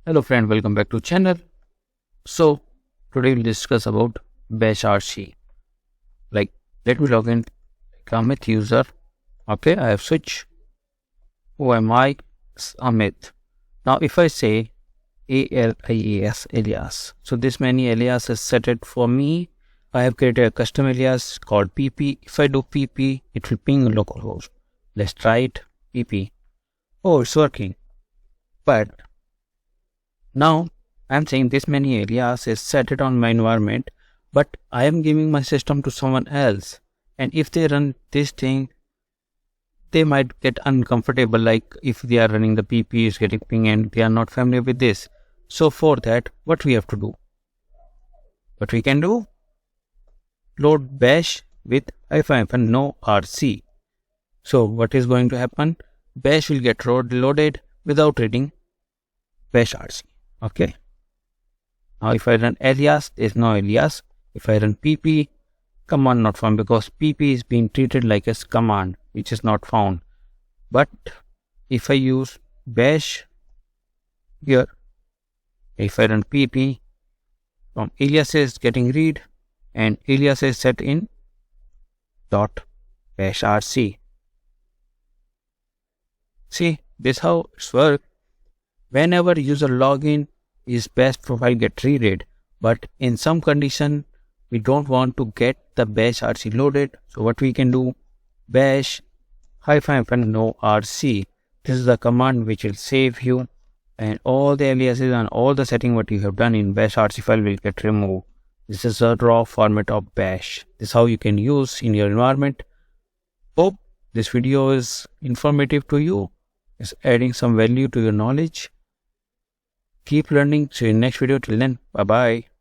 Hello friend, welcome back to channel. So today we'll discuss about bash rc. Let me log in, Amit user. Okay, I have switched. Who am I? It's Amit. Now if I say alias, so this many alias is set it for me. I have created a custom alias called pp. If I do pp, it will ping localhost. Let's try it. pp. Oh, it's working. But now I'm saying this many alias is set it on my environment, but I am giving my system to someone else. And if they run this thing, they might get uncomfortable, like if they are running the pp is getting ping and they are not familiar with this. So for that, what we have to do? What we can do? Load bash with -no rc. So what is going to happen? Bash will get loaded without reading bash rc. Okay. Now if I run alias, there is no alias. If I run pp, command not found, because pp is being treated like a command which is not found. But if I use bash here, if I run pp, from alias is getting read and alias is set in dot bash rc. See, this how it's work. Whenever user login, his bash profile get reread, but in some condition we don't want to get the bash rc loaded. So what we can do? Bash -no rc. This is the command which will save you, and all the aliases and all the setting what you have done in bash rc file will get removed. This is a raw format of bash. This is how you can use in your environment. Hope this video is informative to you, is adding some value to your knowledge. Keep learning. See you in next video. Till then, bye bye.